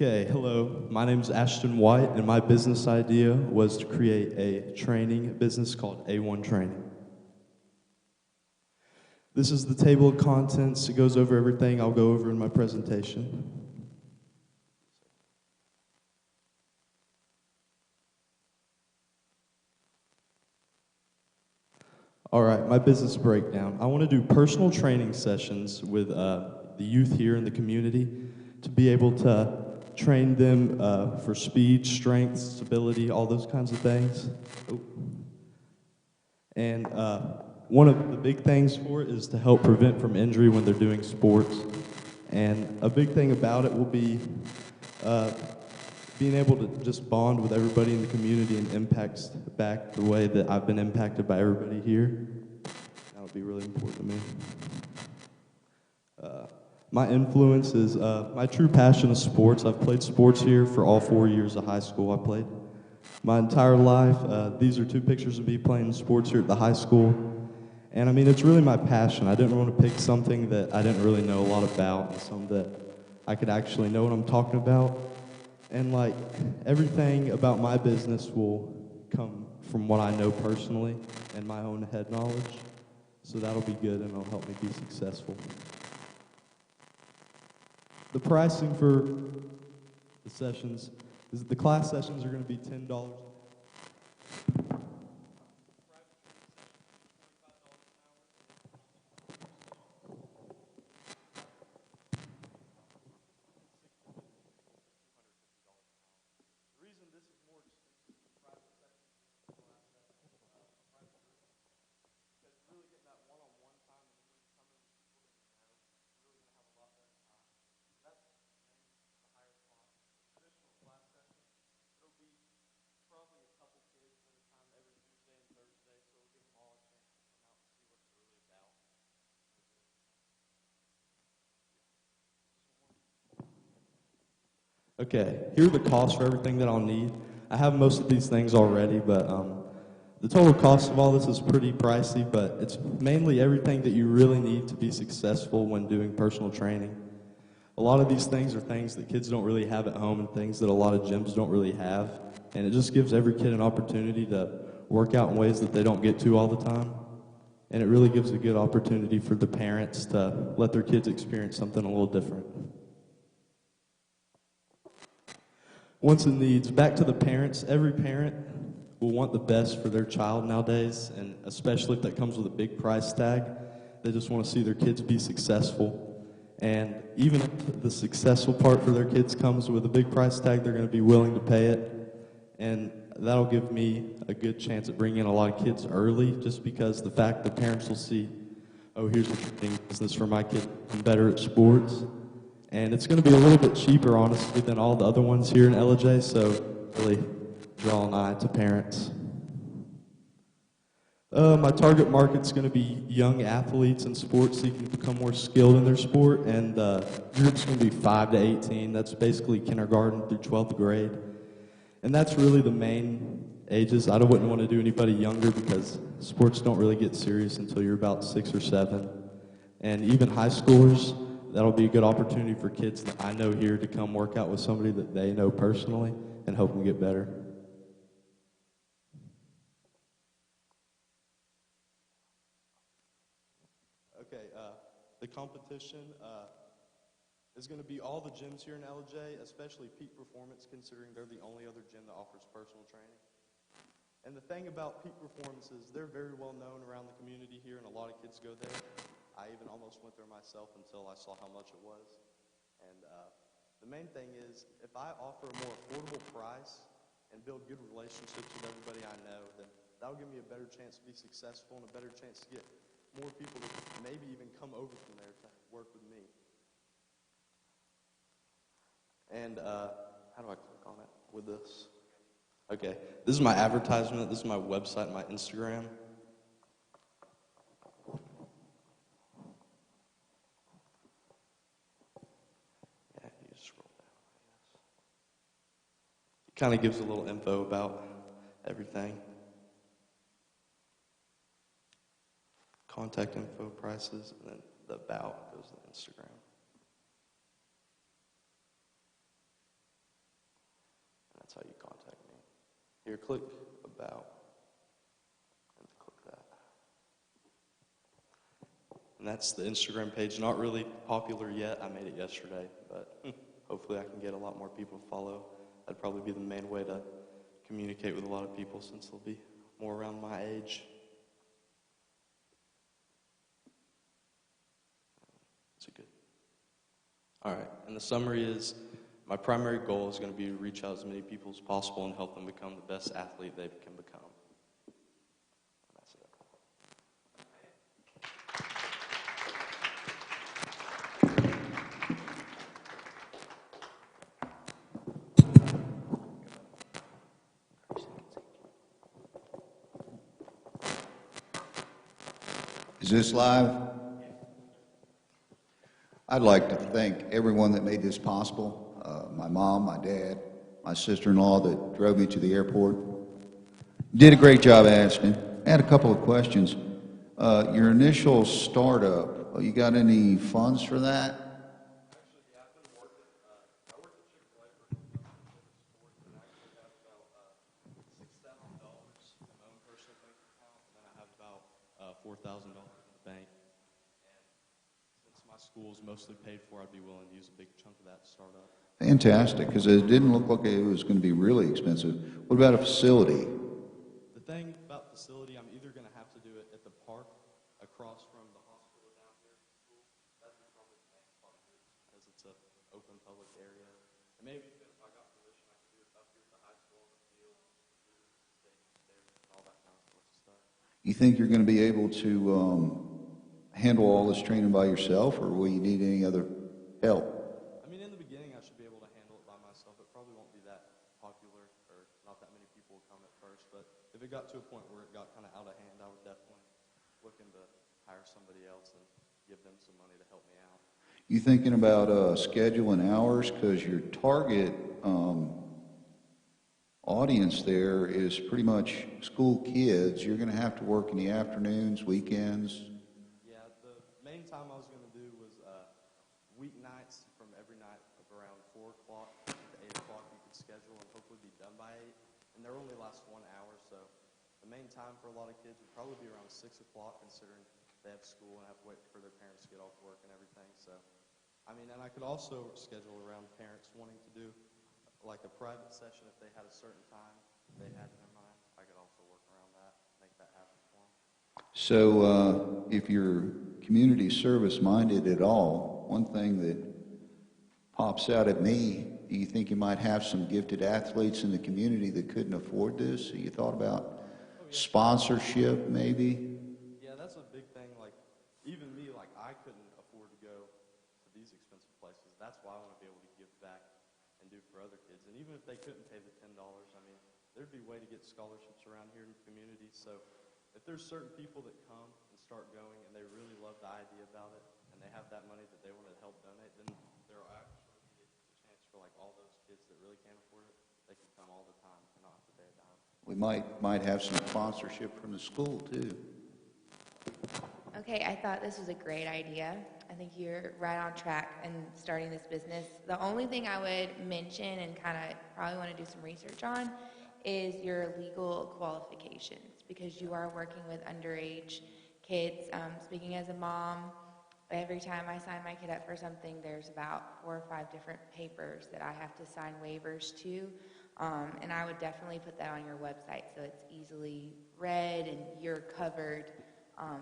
Okay, hello. My name is Ashton White, and my business idea was to create a training business called A1 Training. This is the table of contents. It goes over everything I'll go over in my presentation. All right, my business breakdown. I want to do personal training sessions with the youth here in the community to be able to train them for speed, strength, stability, all those kinds of things. Oh. And one of the big things for it is to help prevent from injury when they're doing sports. And a big thing about it will be being able to just bond with everybody in the community and impact back the way that I've been impacted by everybody here. That would be really important to me. My influence is my true passion is sports. I've played sports here for all 4 years of high school. I played my entire life. These are 2 pictures of me playing sports here at the high school. And I mean, it's really my passion. I didn't want to pick something that I didn't really know a lot about and something that I could actually know what I'm talking about. And like everything about my business will come from what I know personally and my own head knowledge. So that'll be good and it'll help me be successful. The pricing for the sessions is the class sessions are going to be $10. Okay, here are the costs for everything that I'll need. I have most of these things already, but the total cost of all this is pretty pricey, but it's mainly everything that you really need to be successful when doing personal training. A lot of these things are things that kids don't really have at home and things that a lot of gyms don't really have, and it just gives every kid an opportunity to work out in ways that they don't get to all the time, and it really gives a good opportunity for the parents to let their kids experience something a little different. Wants and needs. Back to the parents. Every parent will want the best for their child nowadays, and especially if that comes with a big price tag. They just want to see their kids be successful. And even if the successful part for their kids comes with a big price tag, they're going to be willing to pay it. And that'll give me a good chance at bringing in a lot of kids early, just because the fact that parents will see, oh, here's a training business for my kid, I'm better at sports. And it's going to be a little bit cheaper, honestly, than all the other ones here in LJ, so really draw an eye to parents. My target market's going to be young athletes in sports seeking to become more skilled in their sport, and group's going to be 5 to 18. That's basically kindergarten through 12th grade. And that's really the main ages. I wouldn't want to do anybody younger because sports don't really get serious until you're about 6 or 7. And even high schoolers, that'll be a good opportunity for kids that I know here to come work out with somebody that they know personally and help them get better. Okay, the competition is going to be all the gyms here in LJ, especially Peak Performance, considering they're the only other gym that offers personal training. And the thing about Peak Performance is they're very well known around the community here, and a lot of kids go there. I even almost went there myself until I saw how much it was. And the main thing is, if I offer a more affordable price and build good relationships with everybody I know, then that'll give me a better chance to be successful and a better chance to get more people to maybe even come over from there to work with me. And how do I click on it with this? Okay, this is my advertisement. This is my website, my Instagram. Kind of gives a little info about everything. Contact info, prices, and then the about goes to Instagram. That's how you contact me. Here, click About, and click that. And that's the Instagram page. Not really popular yet. I made it yesterday, but hopefully I can get a lot more people to follow. That'd probably be the main way to communicate with a lot of people since they'll be more around my age. Is it good? All right, and the summary is, my primary goal is going to be to reach out as many people as possible and help them become the best athlete they can become. That's it. Is this live? I'd like to thank everyone that made this possible. My mom, my dad, my sister-in-law that drove me to the airport. Did a great job, Ashton. I had a couple of questions. Your initial startup, you got any funds for that? Actually, yeah, I've been working. I worked at Chick-fil-A for a couple of different stores, and I actually have about $6,000 in my own personal bank account, and then I have about $4,000 in the bank. And since my school is mostly paid for, I'd be willing to use a big chunk of that to start up. Fantastic, because it didn't look like it was going to be really expensive. What about a facility? The thing about the facility, I'm either going to have to do it at the park across from the hospital down here at the school. That'd be probably the main part of it, because it's an open public area. And maybe even if I got permission, I could do it up here at the high school on the field, do stadium stairs, and all that kind of sorts of stuff. You think you're going to be able to handle all this training by yourself, or will you need any other help? I mean, in the beginning, I should be able to handle it by myself. It probably won't be that popular, or not that many people will come at first. But if it got to a point where it got kind of out of hand, I would definitely look into hire somebody else and give them some money to help me out. You thinking about schedule and hours? Because your target audience there is pretty much school kids. You're going to have to work in the afternoons, weekends. Yeah, the main time I was going to do was weeknights from every night of around 4 o'clock to 8 o'clock. You could schedule and hopefully be done by 8. And they only last 1 hour, so the main time for a lot of kids would probably be around 6 o'clock, considering they have school and have to wait for their parents to get off work and everything. So, I mean, and I could also schedule around parents wanting to do like a private session if they had a certain time they had in their mind. I could also work around that, make that happen for them. So if you're community service minded at all, one thing that pops out at me, do you think you might have some gifted athletes in the community that couldn't afford this? Have you thought about sponsorship maybe? Yeah, that's a big thing. Like, even me, like, I couldn't afford to go to these expensive places. That's why I want to be able to give back and do for other kids. And even if they couldn't pay the $10, I mean, there'd be a way to get scholarships around here in the community. So if there's certain people that come and start going and they really love the idea about it and they have that money that they want to help donate, then there will actually be a chance for like all those kids that really can't afford it, they can come all the time and not have to pay a dime. We might have some sponsorship from the school too. Okay, I thought this was a great idea. I think you're right on track in starting this business. The only thing I would mention and kind of probably want to do some research on is your legal qualifications, because you are working with underage kids. Speaking as a mom, every time I sign my kid up for something, there's about 4 or 5 different papers that I have to sign waivers to. And I would definitely put that on your website so it's easily read and you're covered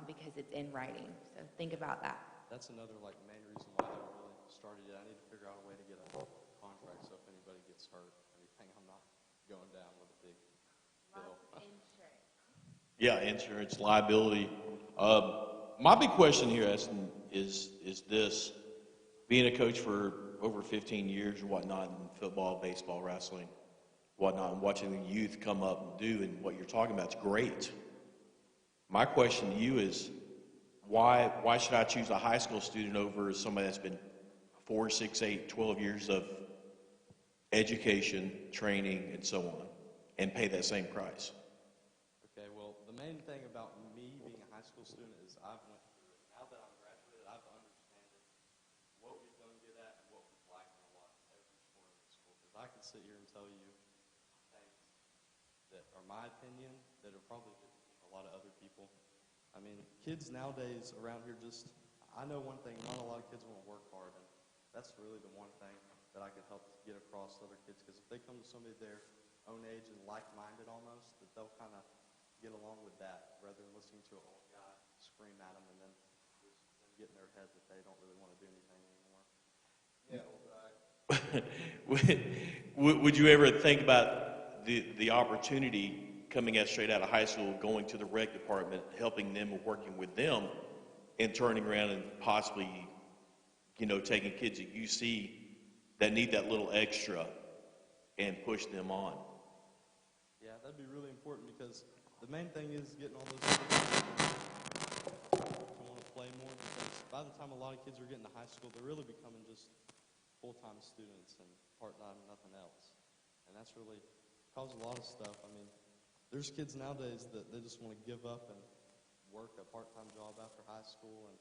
because it's in writing. So think about that. That's another like main reason why I haven't really started yet. I need to figure out a way to get a contract so if anybody gets hurt or anything, I'm not going down with a big bill. Yeah, insurance, liability. My big question here, Aston, is this: being a coach for over 15 years or whatnot in football, baseball, wrestling, whatnot, and watching the youth come up and do and what you're talking about is great. My question to you is, why should I choose a high school student over somebody that's been 4, 6, 8, 12 years of education, training, and so on, and pay that same price? Okay, well, the main thing about me being a high school student is I've went through it. Now that I'm graduated, I've understood what we've done good at and what we've lacked in a lot every sport in the school. Because I can sit here and tell you that are my opinion that are probably a lot of other people. I mean, kids nowadays around here just, I know one thing, not a lot of kids want to work hard, and that's really the one thing that I could help get across to other kids, because if they come to somebody their own age and like-minded almost, that they'll kind of get along with that rather than listening to an old guy scream at them and then just get in their head that they don't really want to do anything anymore. Would you ever think about the opportunity coming out straight out of high school, going to the rec department, helping them and working with them, and turning around and possibly, taking kids that you see that need that little extra and push them on? Yeah, that'd be really important, because the main thing is getting all those kids to want to play more, because by the time a lot of kids are getting to high school, they're really becoming just full-time students and part-time, nothing else. And that's really caused a lot of stuff. I mean, there's kids nowadays that they just want to give up and work a part-time job after high school and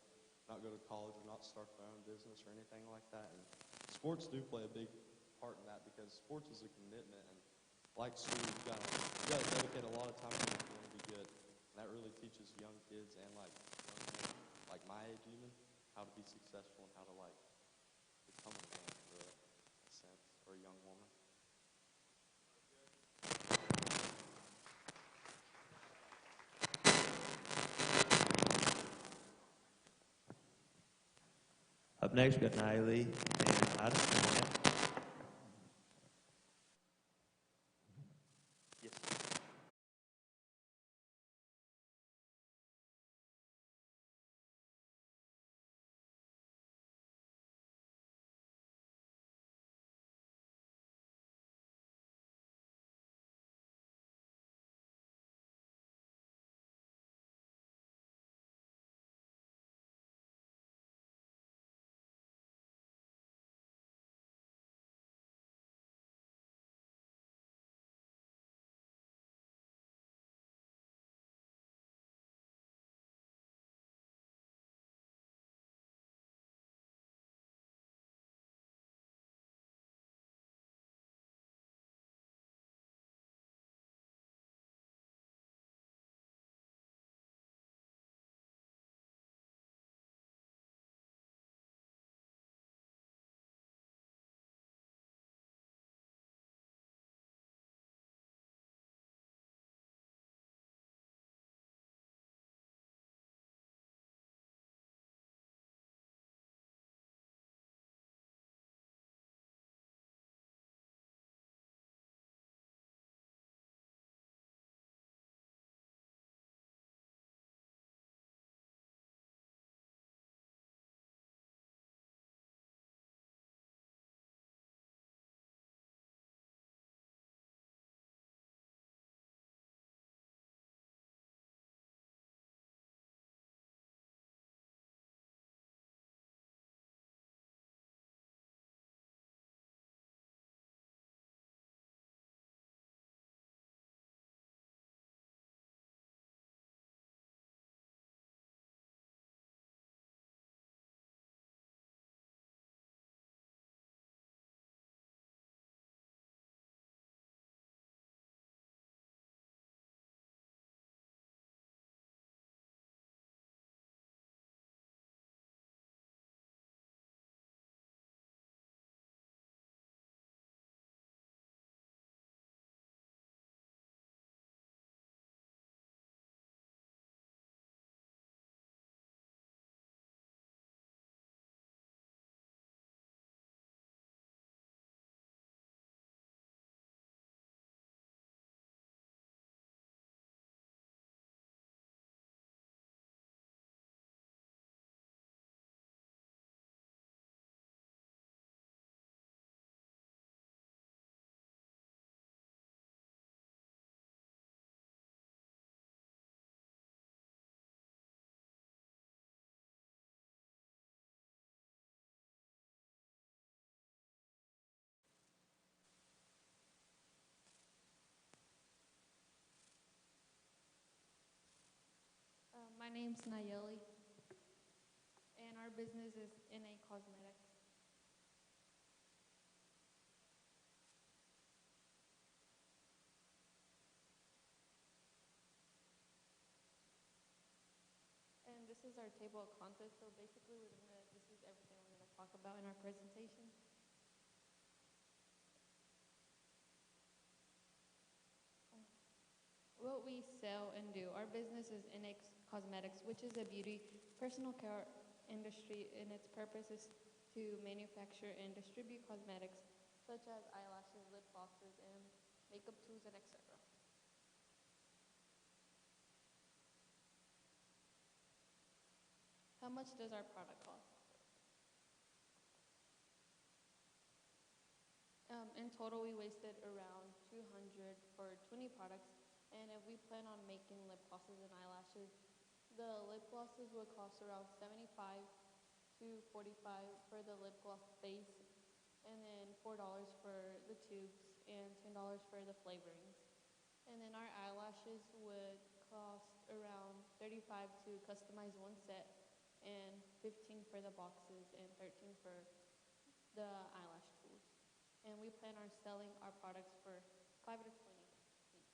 not go to college or not start their own business or anything like that. And sports do play a big part in that, because sports is a commitment, and like school, you gotta dedicate a lot of time to it if you want to be good. And that really teaches young kids and young men, like my age even, how to be successful and how to become a man, really, in a sense, or a young woman. Up next, we've got Niley and Addison. Yes. My name's Nayeli, and our business is NA Cosmetics. is our table of contents. So basically, this is everything we're gonna talk about in our presentation. What we sell and do. Our business is NX Cosmetics, which is a beauty personal care industry, and its purpose is to manufacture and distribute cosmetics such as eyelashes, lip glosses, and makeup tools, and etc. How much does our product cost? In total, we wasted around 200 for 20 products, and if we plan on making lip glosses and eyelashes, the lip glosses would cost around 75 to 45 for the lip gloss base, and then $4 for the tubes, and $10 for the flavorings. And then our eyelashes would cost around 35 to customize one set, and 15 for the boxes, and 13 for the eyelash tools. And we plan on selling our products for 5 to 20 each.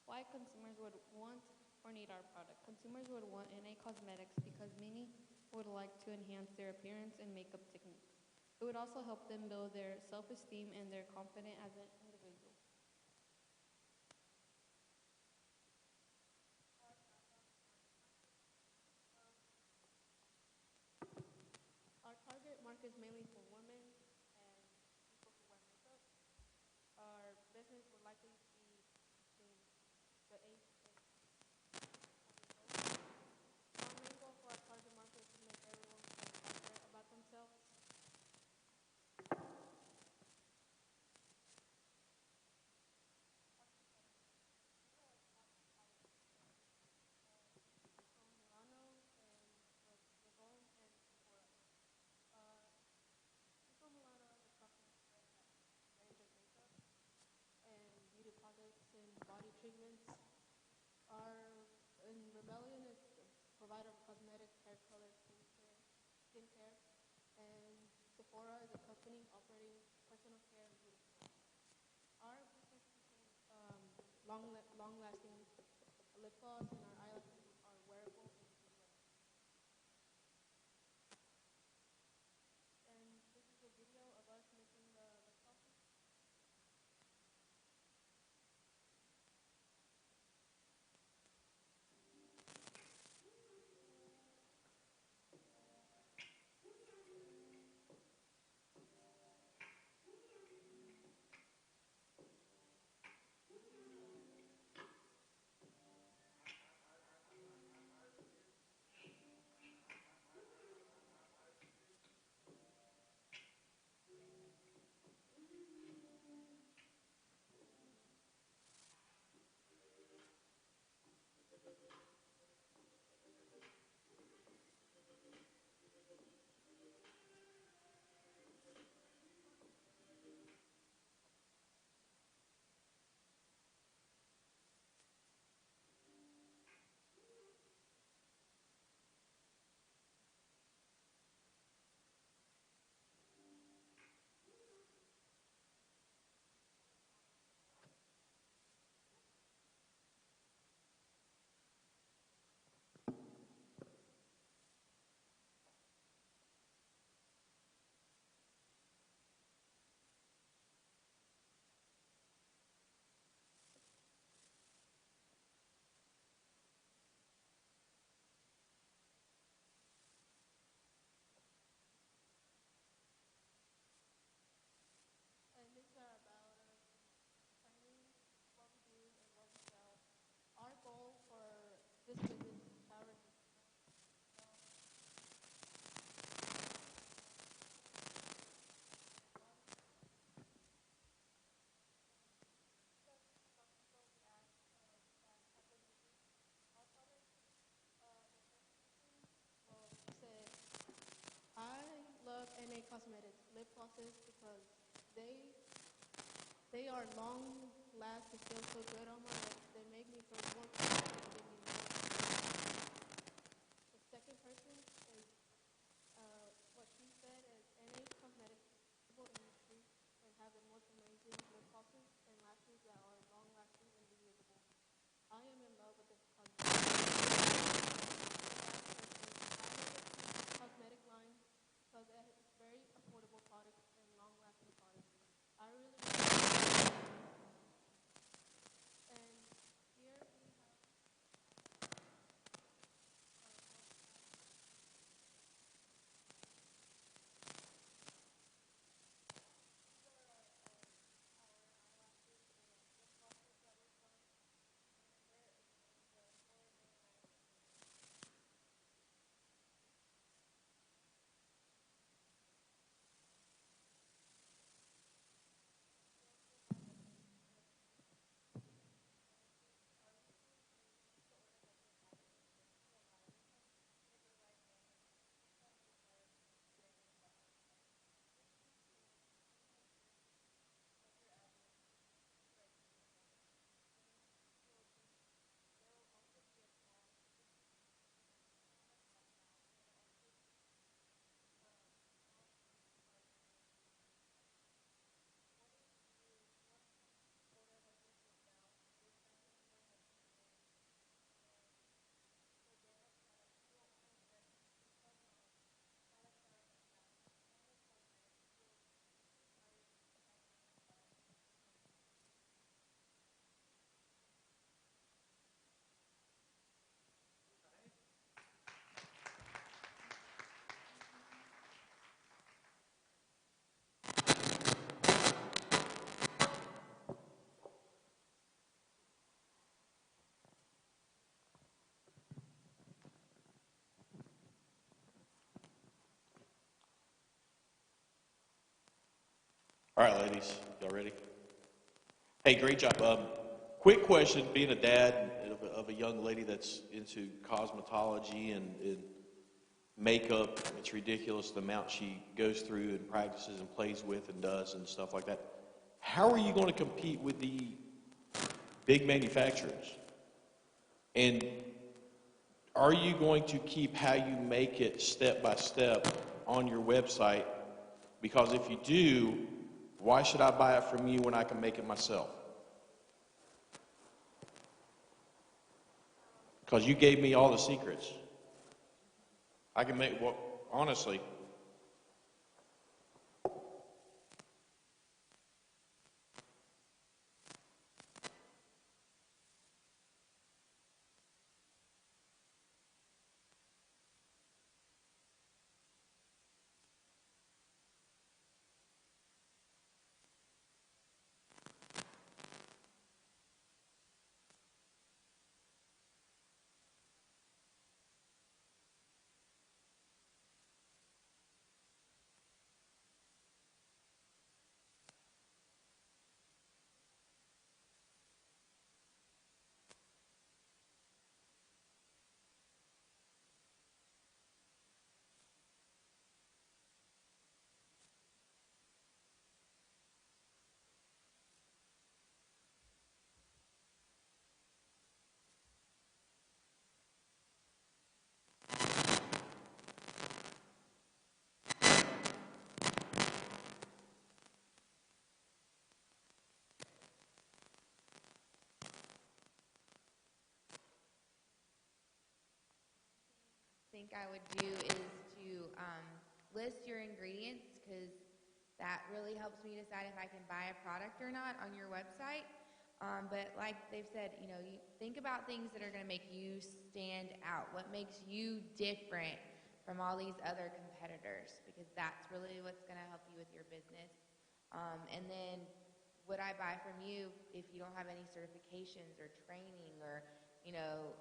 Why consumers would want or need our product? Consumers would want NA Cosmetics because many would like to enhance their appearance and makeup techniques. It would also help them build their self-esteem and their confidence as an individual. Our target market is mainly for women and people who wear makeup. Our business would likely be between the age of 20 years old. Our main goal for our target market is to make everyone feel confident about themselves. Milano and Revlon and Sephora. Pico Milano is a company that has a range of makeup and beauty products and body treatments. Rebellion is a provider of cosmetic, hair color, skincare, and Sephora is a company operating personal care and beauty stores. Our business contains long-lasting lip gloss, and our eyelashes are wearable and easy-wear. And this is a video of us making the lip glosses. And these are about us training, what we do, and what we sell. Our goal for this business is to power I love NA Cosmetics lip glosses because they are long last. They feel so good on my lips. They make me feel more confident and give me more. The second person is what she said is NA Cosmetics industry and have the most amazing lip glosses and lashes that are long lasting. All right, ladies, y'all ready? Hey, great job. Quick question, being a dad of a young lady that's into cosmetology and makeup, it's ridiculous the amount she goes through and practices and plays with and does and stuff like that. How are you going to compete with the big manufacturers? And are you going to keep how you make it step by step on your website? Because if you do, why should I buy it from you when I can make it myself? Because you gave me all the secrets. I can make, well, honestly, think I would do is to list your ingredients, because that really helps me decide if I can buy a product or not on your website. But like they've said, you know, you think about things that are going to make you stand out. What makes you different from all these other competitors? Because that's really what's going to help you with your business. And then would I buy from you if you don't have any certifications or training, or, you know,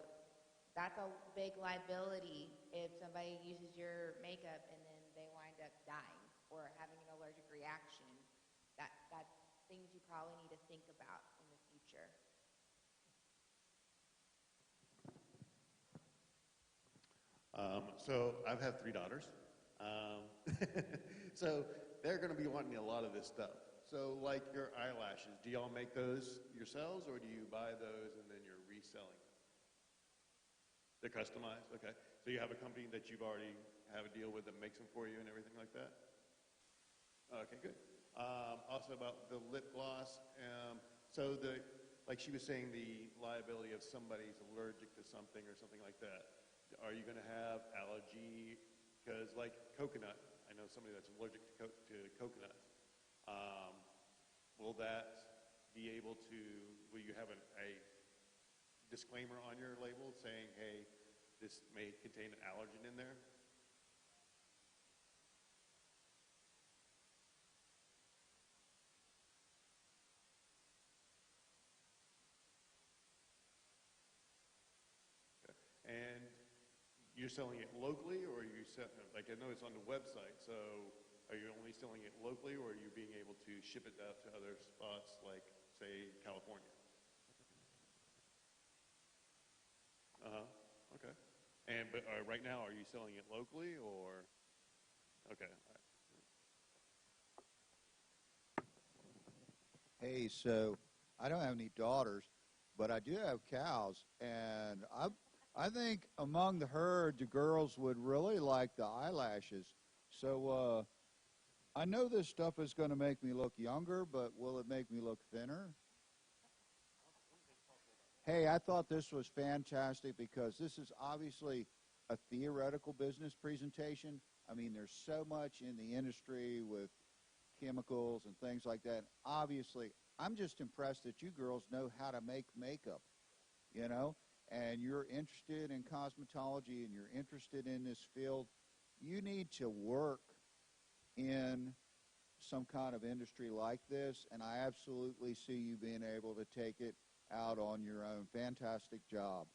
that's a big liability if somebody uses your makeup and then they wind up dying or having an allergic reaction. That's things you probably need to think about in the future. So I've had 3 daughters. So they're going to be wanting a lot of this stuff. So like your eyelashes, do y'all make those yourselves, or do you buy those and then you're reselling them? They're customized? Okay. So you have a company that you've already have a deal with that makes them for you and everything like that? Okay, good. Also about the lip gloss. So like she was saying, the liability of somebody's allergic to something or something like that. Are you going to have allergy? Because like coconut, I know somebody that's allergic to coconut. Will that be able to, will you have a disclaimer on your label saying, hey, this may contain an allergen in there? And you're selling it locally, or are you like, I know it's on the website, so are you only selling it locally, or are you being able to ship it out to other spots like, say, California? Okay. But right now, are you selling it locally, or? Okay. All right. Hey, so I don't have any daughters, but I do have cows, and I think among the herd, the girls would really like the eyelashes. So I know this stuff is going to make me look younger, but will it make me look thinner? Hey, I thought this was fantastic because this is obviously a theoretical business presentation. I mean, there's so much in the industry with chemicals and things like that. Obviously, I'm just impressed that you girls know how to make makeup, you know, and you're interested in cosmetology and you're interested in this field. You need to work in some kind of industry like this, and I absolutely see you being able to take it out on your own. Fantastic job.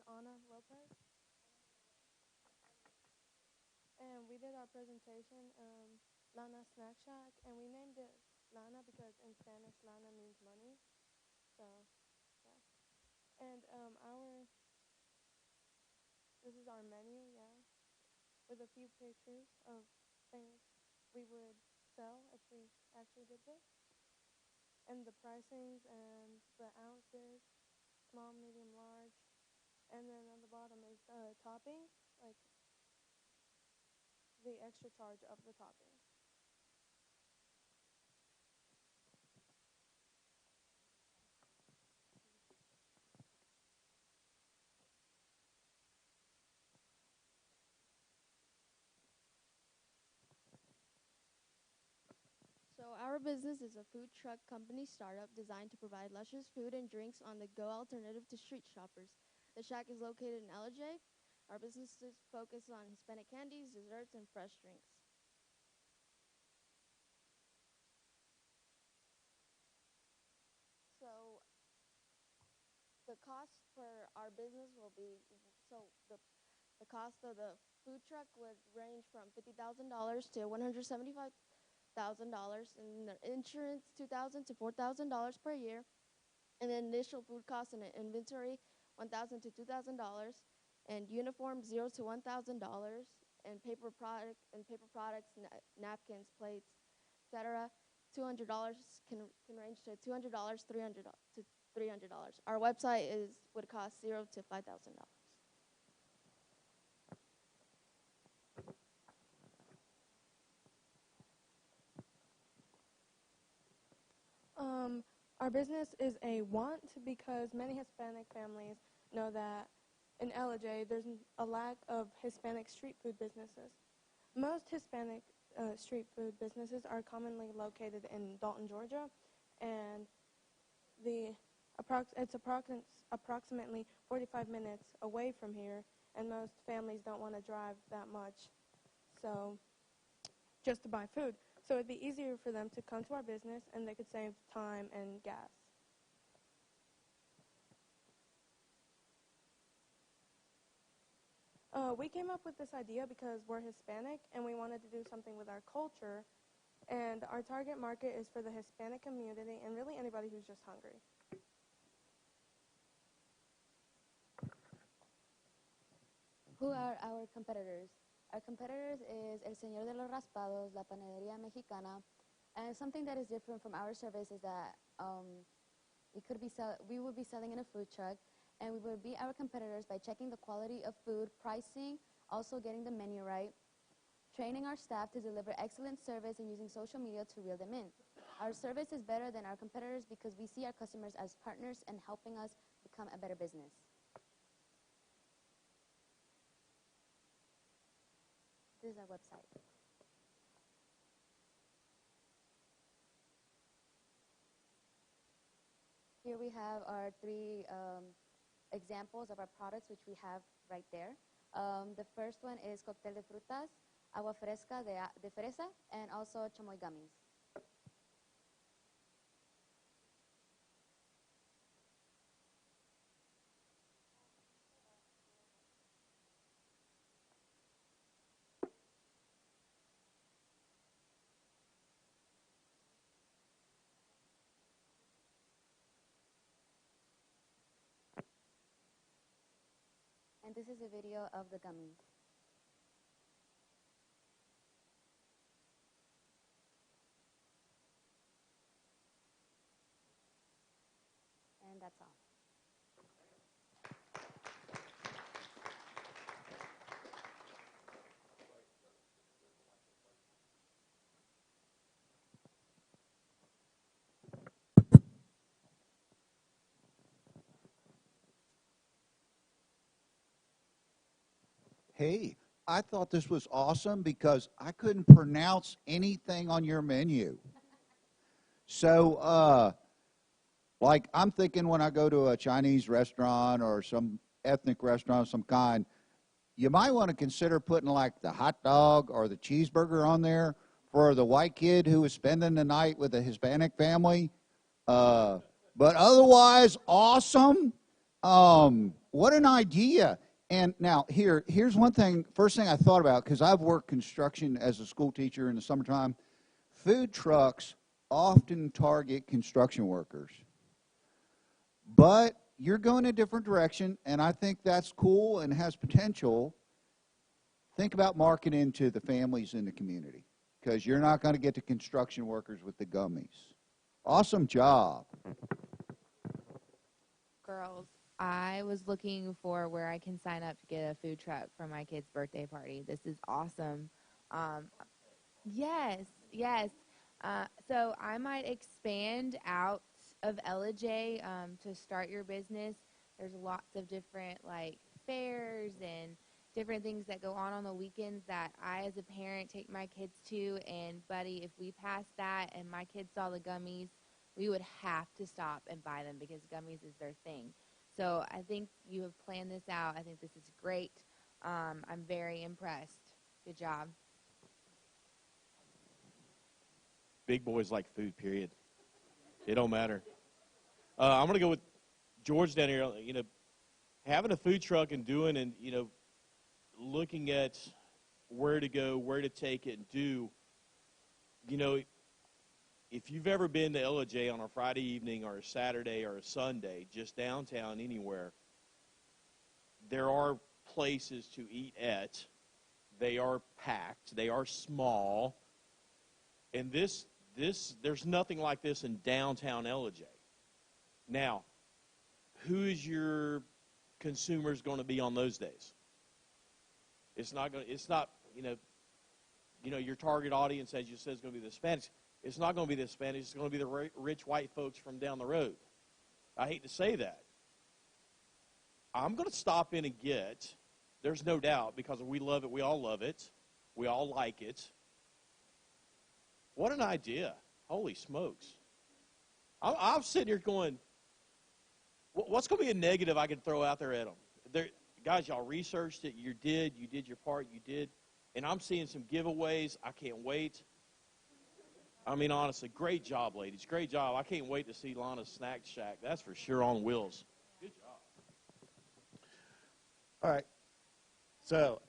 Ana Lopez. And we did our presentation, Lana Snack Shack, and we named it Lana because in Spanish, Lana means money. So, yeah. And this is our menu, yeah, with a few pictures of things we would sell if we actually did this. And the pricings and the ounces, small, medium, large. And then on the bottom is toppings, like the extra charge of the toppings. So our business is a food truck company startup designed to provide luscious food and drinks on the go alternative to street shoppers. The shack is located in LJ. Our business is focused on Hispanic candies, desserts, and fresh drinks. So the cost for our business will be, so the cost of the food truck would range from $50,000 to $175,000, and the insurance $2,000 to $4,000 per year, and the initial food costs and inventory $1,000 to $2,000, and uniform $0 to $1,000, and paper products, napkins, plates, etc. $200 can range to $200, $300 to $300. Our website would cost $0 to $5,000. Our business is a want because many Hispanic families know that in LJ there's a lack of Hispanic street food businesses. Most Hispanic street food businesses are commonly located in Dalton, Georgia, and it's approximately 45 minutes away from here, and most families don't want to drive that much, so just to buy food. So it'd be easier for them to come to our business, and they could save time and gas. We came up with this idea because we're Hispanic, and we wanted to do something with our culture, and our target market is for the Hispanic community and really anybody who's just hungry. Who are our competitors? Our competitors is El Señor de los Raspados, La Panadería Mexicana, and something that is different from our service is that we would be selling in a food truck, and we would beat our competitors by checking the quality of food, pricing, also getting the menu right, training our staff to deliver excellent service, and using social media to reel them in. Our service is better than our competitors because we see our customers as partners and helping us become a better business. This is our website. Here we have our three examples of our products, which we have right there. The first one is Cóctel de Frutas, Agua Fresca de Fresa, and also Chamoy Gummies. And this is a video of the gummies. And that's all. Hey, I thought this was awesome because I couldn't pronounce anything on your menu. So, like, I'm thinking when I go to a Chinese restaurant or some ethnic restaurant of some kind, you might want to consider putting like the hot dog or the cheeseburger on there for the white kid who was spending the night with a Hispanic family. But otherwise, awesome. What an idea. And now here's one thing, first thing I thought about, because I've worked construction as a school teacher in the summertime. Food trucks often target construction workers. But you're going a different direction, and I think that's cool and has potential. Think about marketing to the families in the community, because you're not going to get the construction workers with the gummies. Awesome job. Girls, I was looking for where I can sign up to get a food truck for my kid's birthday party. This is awesome. Yes, yes. So I might expand out of Ellijay to start your business. There's lots of different like fairs and different things that go on the weekends that I, as a parent, take my kids to. And buddy, if we passed that and my kids saw the gummies, we would have to stop and buy them because gummies is their thing. So I think you have planned this out. I think this is great. I'm very impressed. Good job. Big boys like food, period. It don't matter. I'm going to go with George down here. You know, having a food truck and doing and, you know, looking at where to go, where to take it and do, you know, if you've ever been to Ellijay on a Friday evening or a Saturday or a Sunday, just downtown anywhere, there are places to eat at. They are packed. They are small. And there's nothing like this in downtown Ellijay. Now, who is your consumers going to be on those days? It's not, your target audience, as you said, is going to be the Hispanics. It's not going to be the Hispanics. It's going to be the rich white folks from down the road. I hate to say that. I'm going to stop in and get, there's no doubt, because we love it. We all love it. We all like it. What an idea. Holy smokes. I'm sitting here going, what's going to be a negative I can throw out there at them? Guys, y'all researched it. You did your part. You did. And I'm seeing some giveaways. I can't wait. I mean, honestly, great job, ladies. Great job. I can't wait to see Lana's Snack Shack. That's for sure on wheels. Good job. All right. So,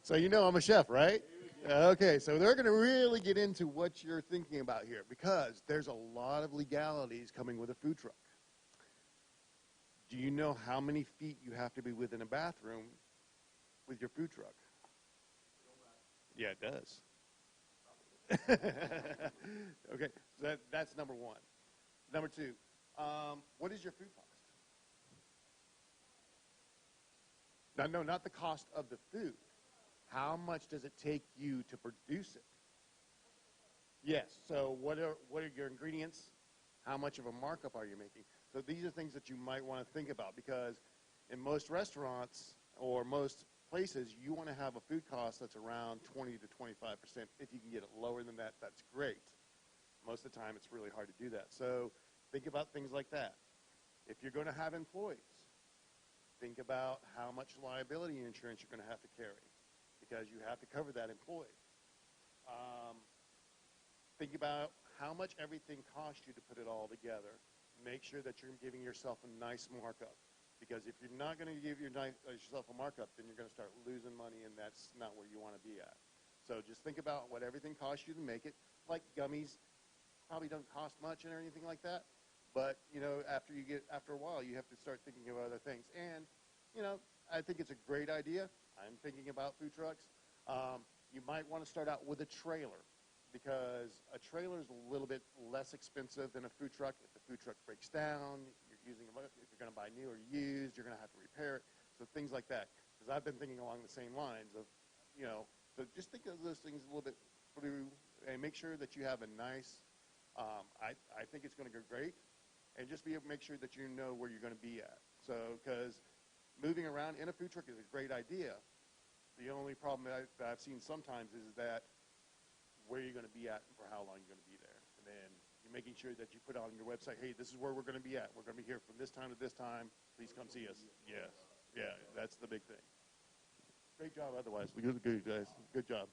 so you know I'm a chef, right? Okay, so they're going to really get into what you're thinking about here because there's a lot of legalities coming with a food truck. Do you know how many feet you have to be within a bathroom with your food truck? Yeah, it does. Okay, so that's number one. Number two, what is your food cost? No, not the cost of the food. How much does it take you to produce it? Yes, so what are your ingredients? How much of a markup are you making? So these are things that you might want to think about because in most restaurants or most places, you want to have a food cost that's around 20 to 25%. If you can get it lower than that, that's great. Most of the time, it's really hard to do that. So think about things like that. If you're going to have employees, think about how much liability insurance you're going to have to carry because you have to cover that employee. Think about how much everything costs you to put it all together. Make sure that you're giving yourself a nice markup. Because if you're not going to give yourself a markup, then you're going to start losing money, and that's not where you want to be at. So just think about what everything costs you to make it. Like gummies, probably don't cost much or anything like that. But, you know, after a while, you have to start thinking of other things. And, you know, I think it's a great idea. I'm thinking about food trucks. You might want to start out with a trailer because a trailer is a little bit less expensive than a food truck. If the food truck breaks down, if you're going to buy new or used, you're going to have to repair it. So things like that. Because I've been thinking along the same lines of, you know, so just think of those things a little bit through and make sure that you have a nice, I think it's going to go great. And just make sure that you know where you're going to be at. So, because moving around in a food truck is a great idea. The only problem that I've seen sometimes is that where you're going to be at and for how long you're going to be there. And then you're making sure that you put on your website, hey, this is where we're going to be at. We're going to be here from this time to this time. Please come see us. Yes. Yeah, that's the big thing. Great job otherwise. Good, guys. Good job.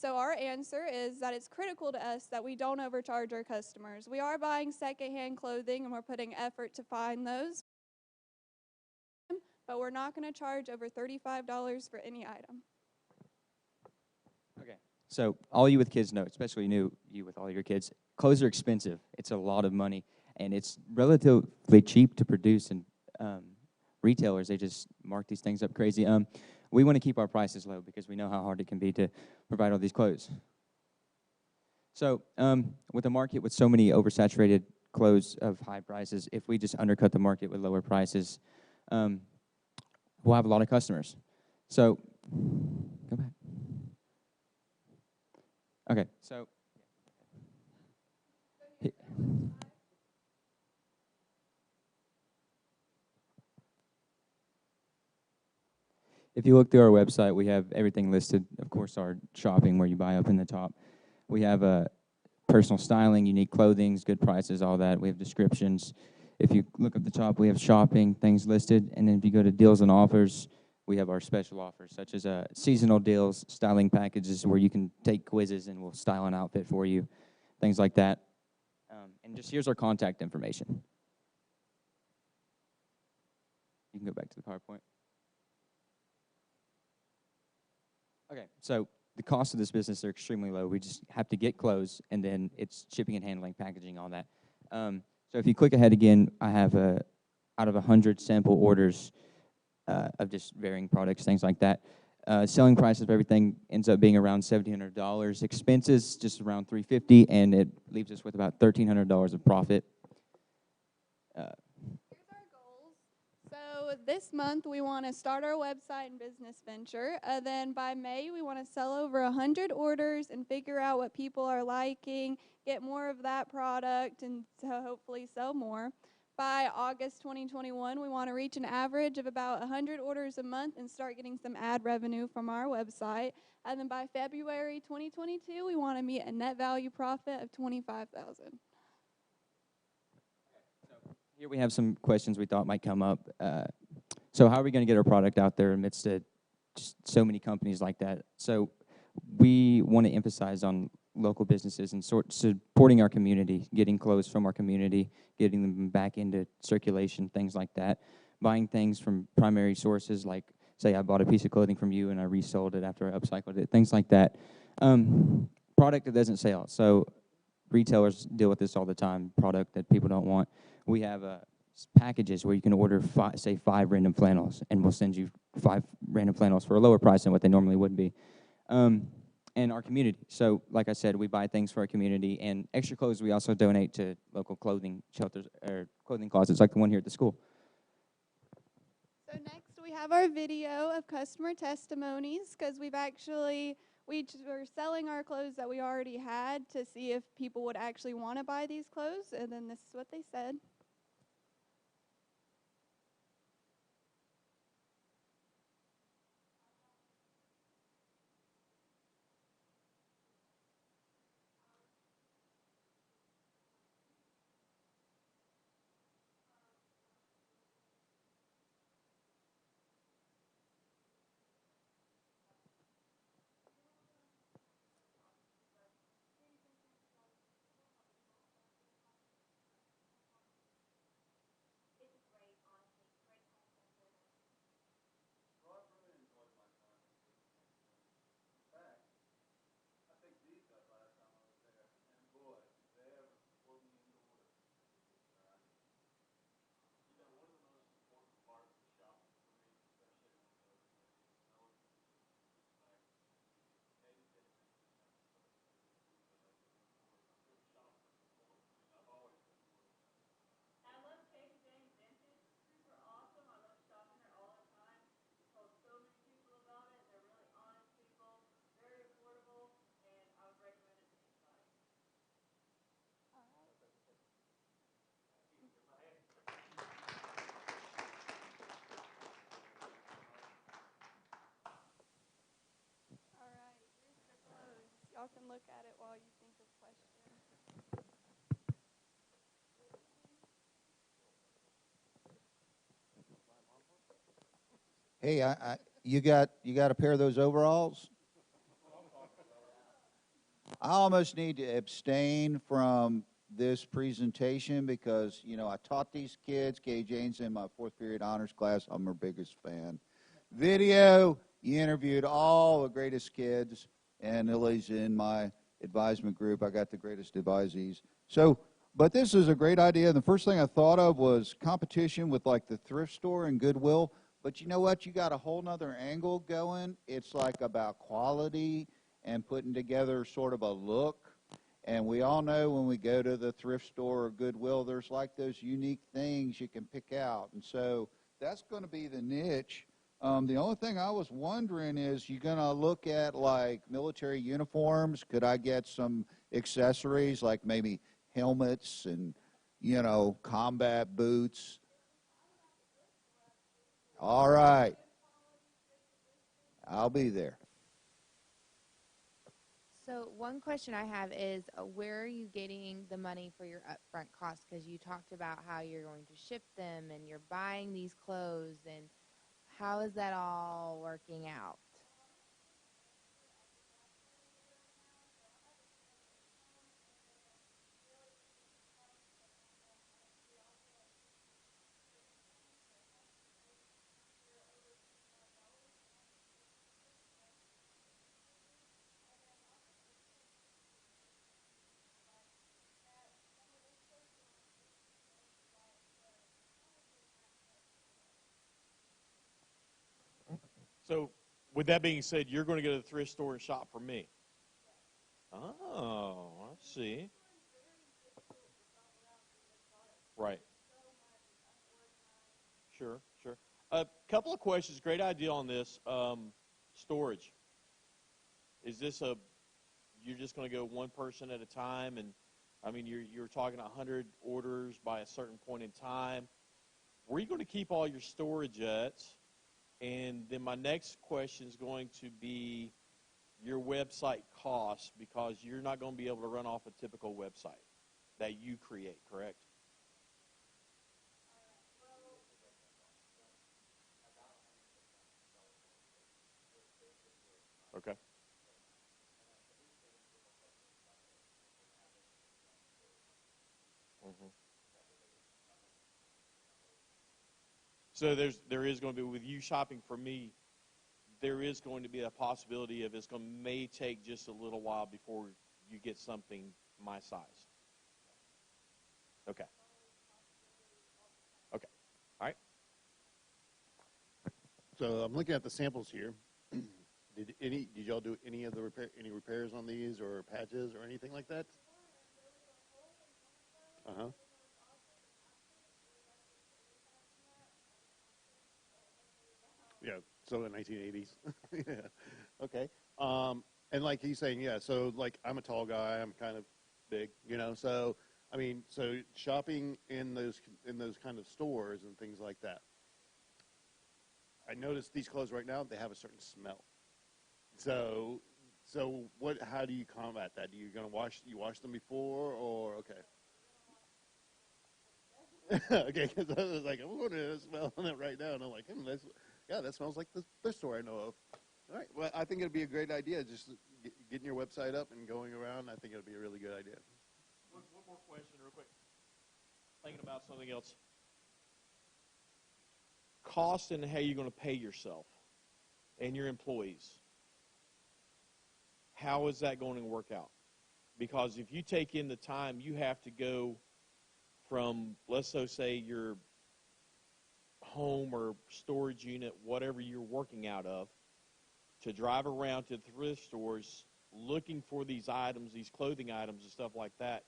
so our answer is that it's critical to us that we don't overcharge our customers. We are buying secondhand clothing and we're putting effort to find those, but we're not going to charge over $35 for any item. Okay. So all you with kids know, especially you with all your kids, clothes are expensive. It's a lot of money, and it's relatively cheap to produce, and retailers, they just mark these things up crazy. We want to keep our prices low because we know how hard it can be to provide all these clothes. So with a market with so many oversaturated clothes of high prices, if we just undercut the market with lower prices, we'll have a lot of customers. So, go back. Okay, so. If you look through our website, we have everything listed. Of course, our shopping where you buy up in the top. We have personal styling, unique clothing, good prices, all that. We have descriptions. If you look at the top, we have shopping, things listed. And then if you go to deals and offers, we have our special offers, such as seasonal deals, styling packages where you can take quizzes and we'll style an outfit for you, things like that. And just here's our contact information. You can go back to the PowerPoint. Okay, so the costs of this business are extremely low. We just have to get clothes, and then it's shipping and handling, packaging, all that. So if you click ahead again, I have out of 100 sample orders of just varying products, things like that. Selling price of everything ends up being around $1,700. Expenses just around $350, and it leaves us with about $1,300 of profit. Here's our goals. So this month we want to start our website and business venture. Then by May we want to sell over 100 orders and figure out what people are liking, get more of that product, and to hopefully sell more. By August 2021, we want to reach an average of about 100 orders a month and start getting some ad revenue from our website. And then by February 2022, we want to meet a net value profit of $25,000. Here we have some questions we thought might come up. So how are we going to get our product out there amidst just so many companies like that? So we want to emphasize on local businesses and supporting our community, getting clothes from our community, getting them back into circulation, things like that. Buying things from primary sources, like, say, I bought a piece of clothing from you and I resold it after I upcycled it, things like that. Product that doesn't sell. So retailers deal with this all the time, product that people don't want. We have packages where you can order, say, 5 random flannels, and we'll send you 5 random flannels for a lower price than what they normally would be. And our community. So, like I said, we buy things for our community, and extra clothes we also donate to local clothing shelters or clothing closets like the one here at the school. So next we have our video of customer testimonies because we were selling our clothes that we already had to see if people would actually want to buy these clothes, and then this is what they said. Y'all can look at it while you think of questions. Hey, you got a pair of those overalls? I almost need to abstain from this presentation because, I taught these kids. Kay Jane's in my fourth period honors class. I'm her biggest fan. Video, you interviewed all the greatest kids, and Lily's in my advisement group. I got the greatest advisees. So, but this is a great idea. The first thing I thought of was competition with like the thrift store and Goodwill. But you know what? You got a whole nother angle going. It's like about quality and putting together sort of a look. And we all know when we go to the thrift store or Goodwill, there's like those unique things you can pick out. And so that's going to be the niche. The only thing I was wondering is, you going to look at like military uniforms? Could I get some accessories like maybe helmets and, combat boots? All right. I'll be there. So one question I have is, where are you getting the money for your upfront costs? Because you talked about how you're going to ship them and you're buying these clothes, and how is that all working out? So, with that being said, you're going to go to the thrift store and shop for me. Oh, I see. Right. Sure, sure. A couple of questions. Great idea on this. Storage. Is this you're just going to go one person at a time? And, I mean, you're talking 100 orders by a certain point in time. Where are you going to keep all your storage at? And then my next question is going to be your website costs, because you're not going to be able to run off a typical website that you create, correct? Okay. hmm So there is going to be, with you shopping for me, there is going to be a possibility of may take just a little while before you get something my size. Okay. Okay. All right. So I'm looking at the samples here. Did y'all do any of the repairs on these, or patches or anything like that? Uh-huh. Yeah, so the 1980s. Yeah. Okay. And like he's saying, yeah, so like I'm a tall guy, I'm kind of big, so I mean, so shopping in those kind of stores and things like that. I noticed these clothes right now, they have a certain smell. So how do you combat that? You wash them before, or okay? Okay, because I was like, I'm wondering, I'm smelling it right now, and I'm like, that smells like the thrift store I know of. All right, well, I think it'd be a great idea, just getting your website up and going around. I think it'd be a really good idea. One more question real quick. Thinking about something else. Cost and how you're going to pay yourself and your employees. How is that going to work out? Because if you take in the time, you have to go from, let's so say, your home or storage unit, whatever you're working out of, to drive around to thrift stores looking for these items, these clothing items and stuff like that.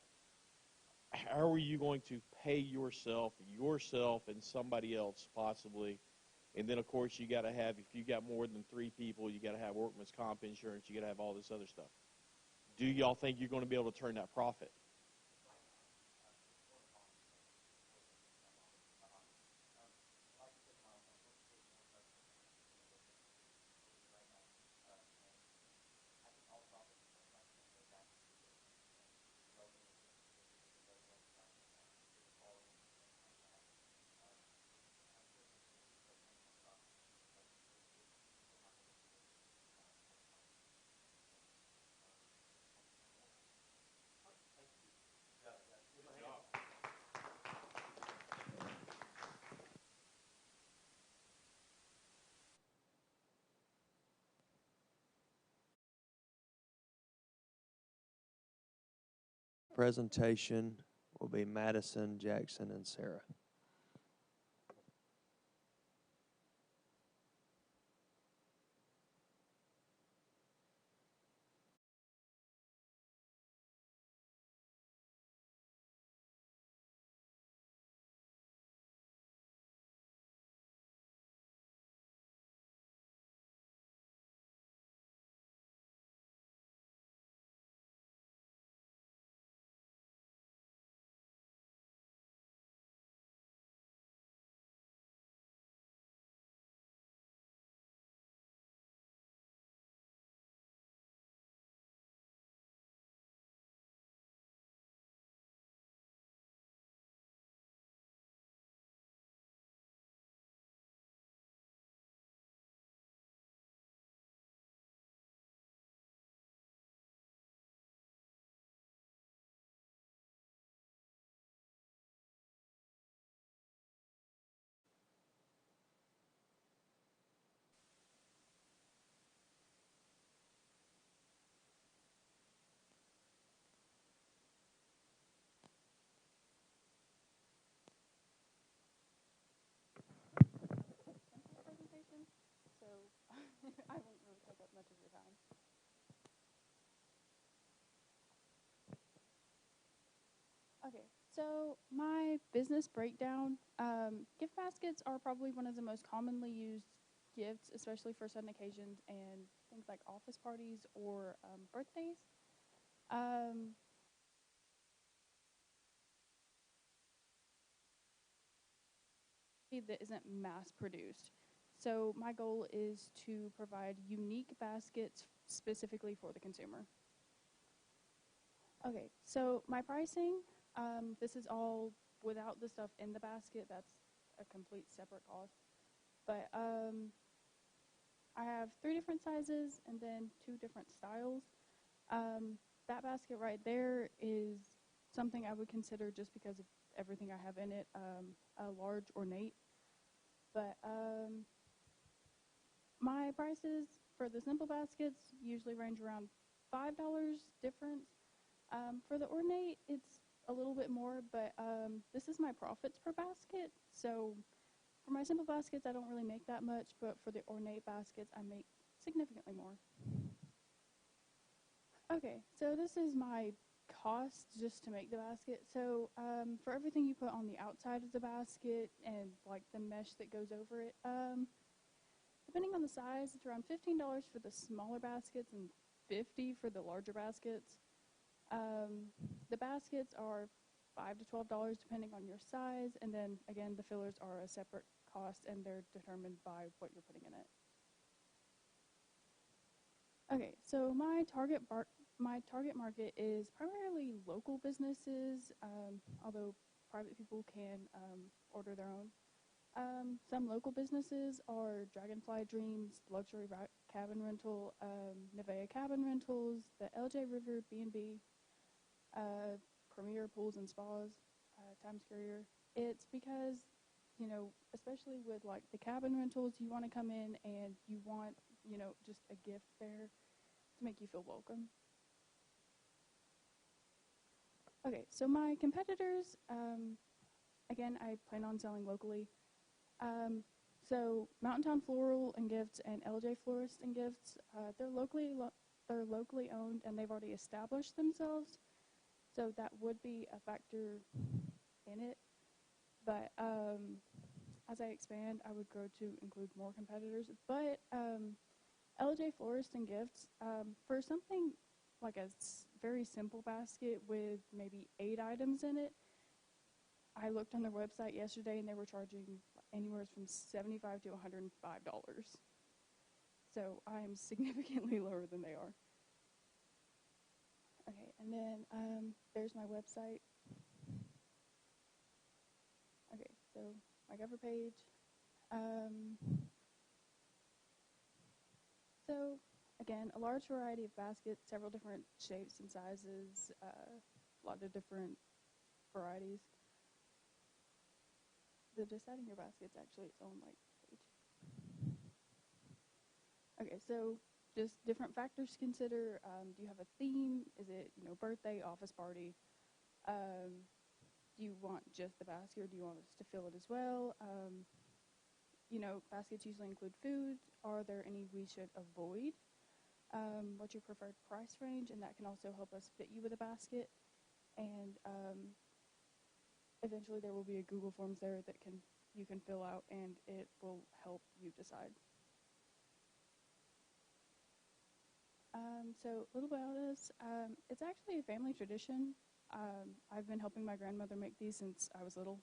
How are you going to pay yourself, and somebody else possibly? And then, of course, you got to have, if you got more than 3 people, you got to have workman's comp insurance. You got to have all this other stuff. Do y'all think you're going to be able to turn that profit? presentation will be Madison, Jackson, and Sarah. Presentation, so I won't really take up much of your time. Okay, so my business breakdown, gift baskets are probably one of the most commonly used gifts, especially for sudden occasions and things like office parties or birthdays. Um, that isn't mass produced. So my goal is to provide unique baskets specifically for the consumer. Okay, so my pricing, this is all without the stuff in the basket. That's a complete separate cost. But I have 3 different sizes and then 2 different styles. That basket right there is something I would consider just because of everything I have in it, a large ornate. But my prices for the simple baskets usually range around $5 difference. For the ornate, it's a little bit more, but this is my profits per basket. So for my simple baskets, I don't really make that much, but for the ornate baskets, I make significantly more. Okay, so this is my cost just to make the basket. So for everything you put on the outside of the basket and like the mesh that goes over it, depending on the size, it's around $15 for the smaller baskets and $50 for the larger baskets. The baskets are $5 to $12 depending on your size, and then again, the fillers are a separate cost and they're determined by what you're putting in it. Okay, so my target market is primarily local businesses, although private people can order their own. Some local businesses are Dragonfly Dreams, Luxury Cabin Rental, Nevea Cabin Rentals, the LJ River B&B, Premier Pools and Spas, Times Courier. It's because, you know, especially with like the cabin rentals, you want to come in and you want, you know, just a gift there to make you feel welcome. Okay, so my competitors, again, I plan on selling locally. So Mountain Town Floral and Gifts and LJ Florist and Gifts, they're locally owned and they've already established themselves. So that would be a factor in it. But as I expand, I would grow to include more competitors. But LJ Florist and Gifts, for something like a very simple basket with maybe 8 items in it, I looked on their website yesterday and they were charging anywhere from $75 to $105. So I am significantly lower than they are. Okay, and then there's my website. Okay, so my cover page. So again, a large variety of baskets, several different shapes and sizes, a lot of different varieties. The deciding your basket's actually its own like page. Okay, so just different factors to consider. Do you have a theme? Is it, you know, birthday, office party? Do you want just the basket, or do you want us to fill it as well? You know, baskets usually include food. Are there any we should avoid? What's your preferred price range? And that can also help us fit you with a basket. And eventually there will be a Google Forms there that you can fill out, and it will help you decide. So a little about us. It's actually a family tradition. I've been helping my grandmother make these since I was little.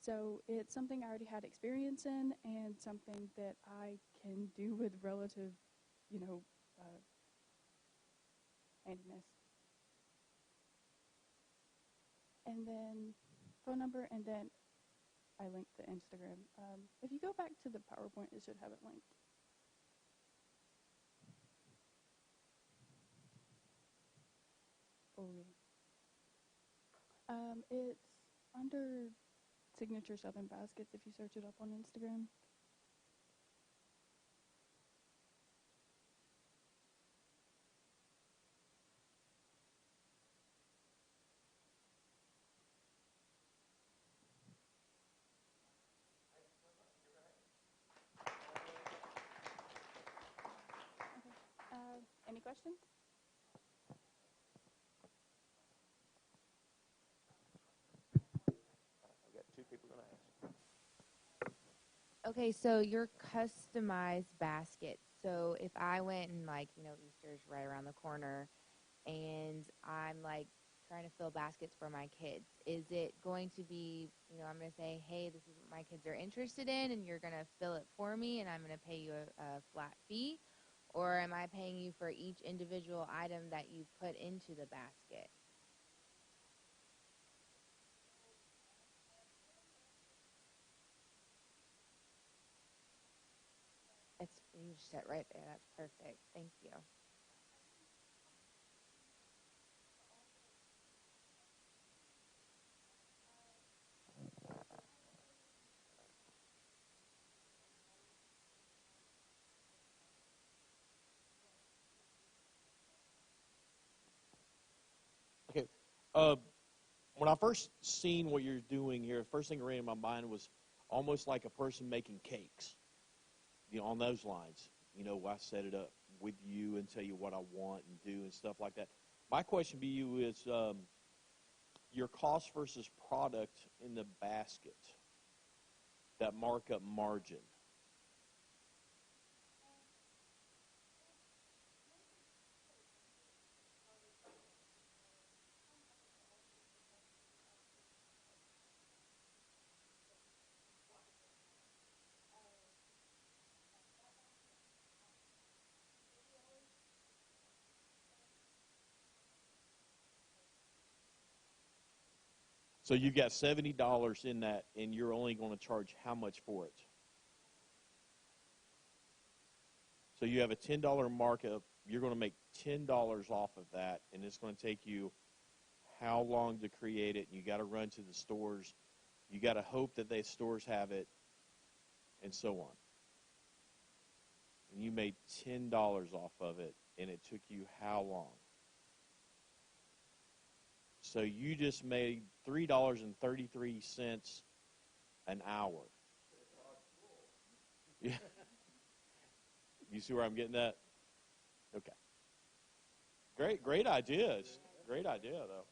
So it's something I already had experience in, and something that I can do with relative, you know, handiness. And then phone number, and then I linked the Instagram. If you go back to the PowerPoint, it should have it linked. It's under Signature Southern Baskets if you search it up on Instagram. Any questions? I've got two people going to ask. Okay, so your customized baskets. So if I went and, like, you know, Easter's right around the corner, and I'm like trying to fill baskets for my kids, is it going to be, you know, I'm going to say, hey, this is what my kids are interested in, and you're going to fill it for me, and I'm going to pay you a flat fee? Or am I paying you for each individual item that you put into the basket? You just sit right there. That's perfect. Thank you. Okay. When I first seen what you're doing here, the first thing that ran in my mind was almost like a person making cakes, you know, on those lines. You know, I set it up with you and tell you what I want and do and stuff like that. My question to you is your cost versus product in the basket, that markup margin. So you got $70 in that, and you're only going to charge how much for it? So you have a $10 markup. You're going to make $10 off of that, and it's going to take you how long to create it? And you got to run to the stores. You got to hope that the stores have it, and so on. And you made $10 off of it, and it took you how long? So you just made $3.33 an hour. Yeah. You see where I'm getting at? Okay. Great ideas. Great idea, though.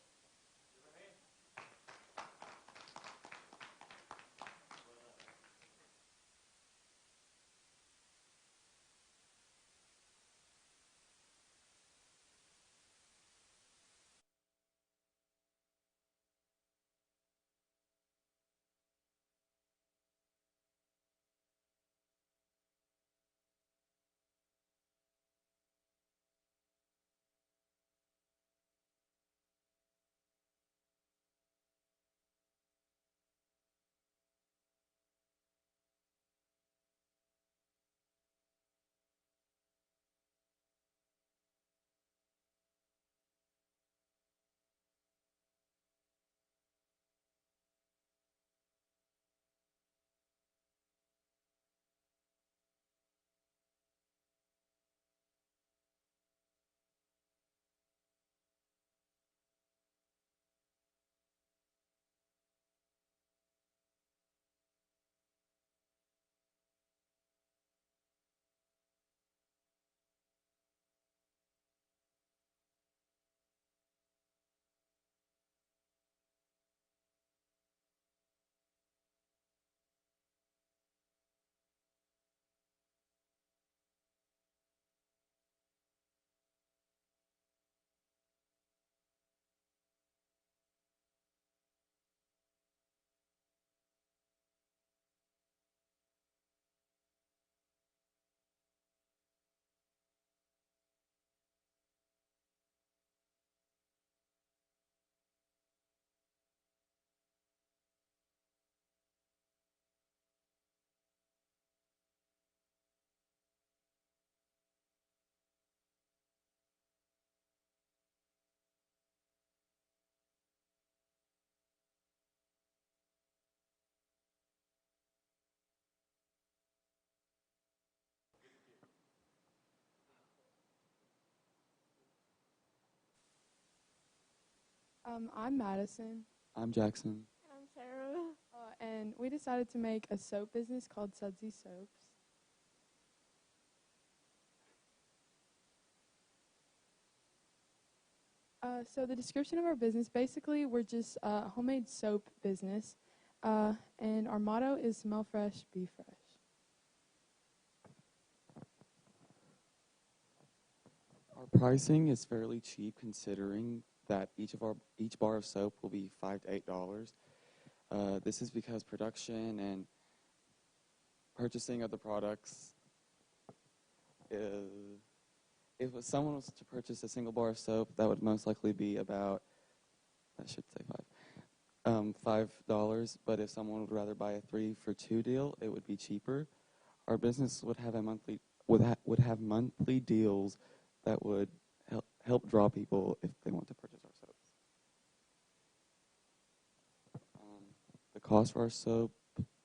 I'm Madison, I'm Jackson. I'm Sarah. and we decided to make a soap business called Sudsy Soaps. So the description of our business, basically, we're just a homemade soap business, and our motto is smell fresh, be fresh. Our pricing is fairly cheap considering that each bar of soap will be $5 to $8. This is because production and purchasing of the products if someone was to purchase a single bar of soap, that would most likely be about, I should say $5. But if someone would rather buy a 3 for $2 deal, it would be cheaper. Our business would have would have monthly deals that would help draw people if they want to purchase our soaps. The cost for our soap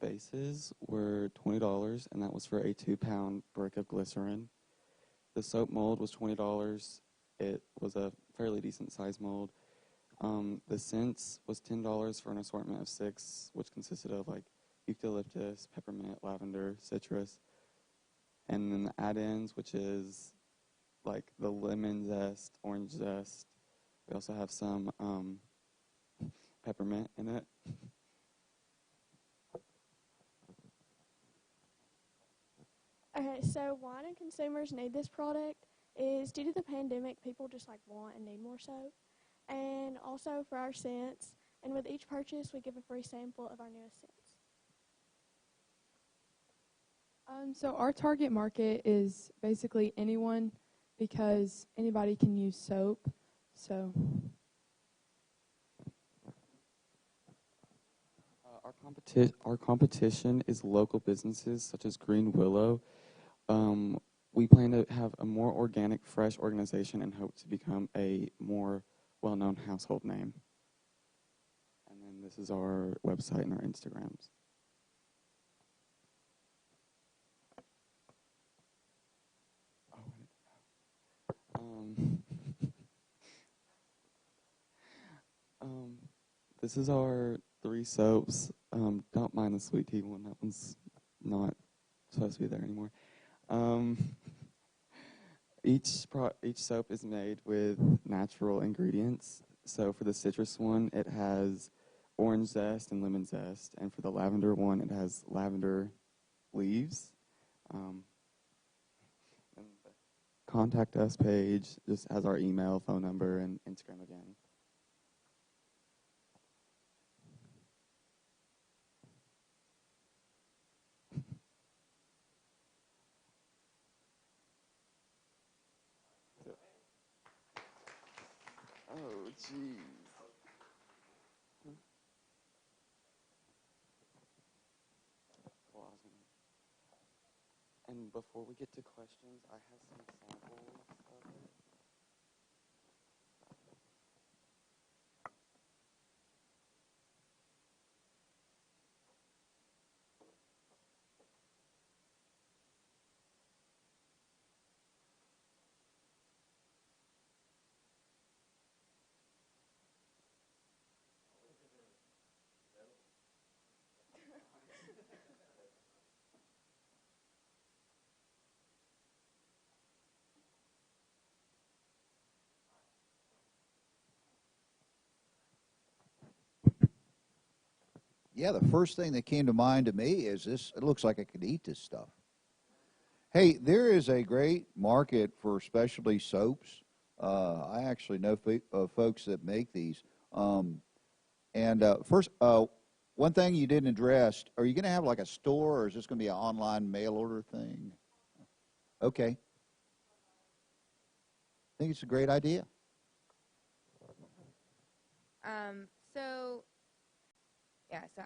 bases were $20, and that was for a 2-pound brick of glycerin. The soap mold was $20. It was a fairly decent size mold. The scents was $10 for an assortment of 6, which consisted of like eucalyptus, peppermint, lavender, citrus. And then the add-ins, which is like the lemon zest, orange zest. We also have some peppermint in it. Okay, so why do consumers need this product is due to the pandemic, people just like want and need more soap. And also for our scents, and with each purchase, we give a free sample of our newest scents. So our target market is basically anyone because anybody can use soap. So Our competition is local businesses such as Green Willow. We plan to have a more organic, fresh organization and hope to become a more well-known household name. And then this is our website and our Instagrams. This is our 3 soaps. Don't mind the sweet tea one. That one's not supposed to be there anymore. Each soap is made with natural ingredients. So for the citrus one, it has orange zest and lemon zest. And for the lavender one, it has lavender leaves. And the contact us page just has our email, phone number, and Instagram again. Oh, jeez. And before we get to questions, I have some samples of it. Yeah, the first thing that came to mind to me is this. It looks like I could eat this stuff. Hey, there is a great market for specialty soaps. I actually know folks that make these. First, one thing you didn't address, are you going to have like a store or is this going to be an online mail order thing? Okay. I think it's a great idea. So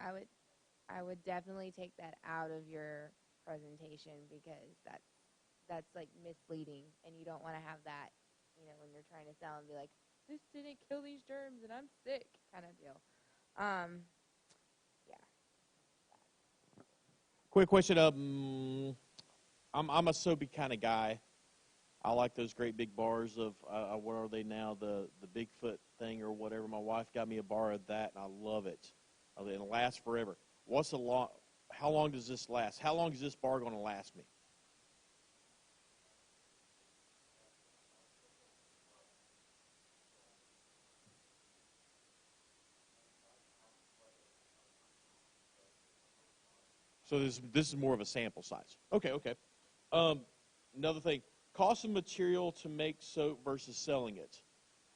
I would definitely take that out of your presentation because that's like misleading, and you don't want to have that, when you're trying to sell and be like, this didn't kill these germs and I'm sick kind of deal. Yeah. Quick question. I'm a soapy kind of guy. I like those great big bars of, what are they now, the Bigfoot thing or whatever. My wife got me a bar of that, and I love it. And it lasts forever. How long does this last? How long is this bar going to last me? So this is more of a sample size. Okay, okay. Another thing, cost of material to make soap versus selling it.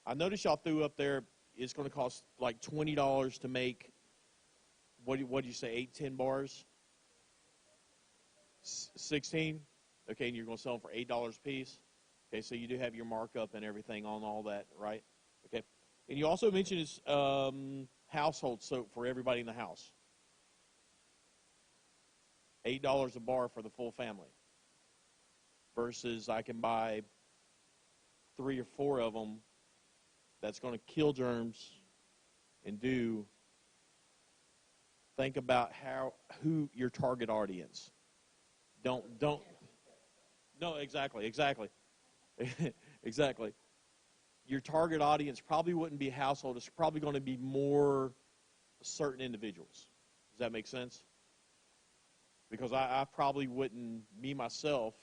I noticed y'all threw up there, it's going to cost like $20 to make, what do you say, 8, 10 bars? 16? Okay, and you're going to sell them for $8 a piece? Okay, so you do have your markup and everything on all that, right? Okay. And you also mentioned it's household soap for everybody in the house. $8 a bar for the full family. Versus I can buy 3 or 4 of them that's going to kill germs and think about who your target audience. No, exactly. Exactly. Your target audience probably wouldn't be household. It's probably going to be more certain individuals. Does that make sense? Because I probably wouldn't, me myself,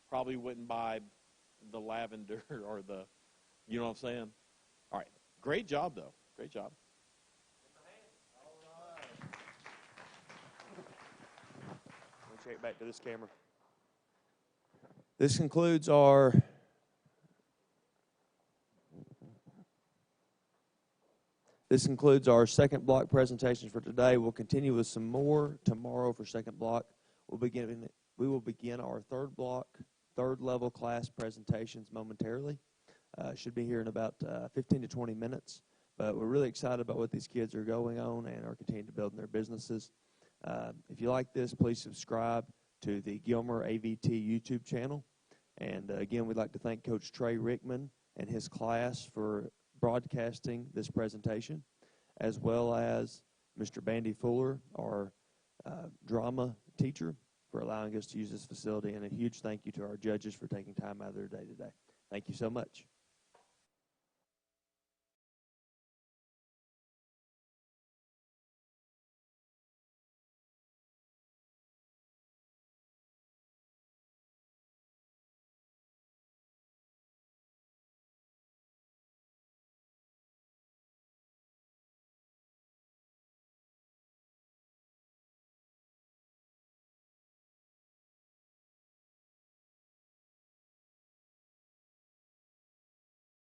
probably wouldn't buy the lavender or you know what I'm saying? All right. Great job, though. Great job. Let me check back to this camera. This concludes our second block presentations for today. We'll continue with some more tomorrow for second block. We will begin our third block, third level class presentations momentarily. Should be here in about 15 to 20 minutes. But we're really excited about what these kids are going on and are continuing to build in their businesses. If you like this, please subscribe to the Gilmer AVT YouTube channel. And again, we'd like to thank Coach Trey Rickman and his class for broadcasting this presentation, as well as Mr. Bandy Fuller, our drama teacher, for allowing us to use this facility. And a huge thank you to our judges for taking time out of their day today. Thank you so much.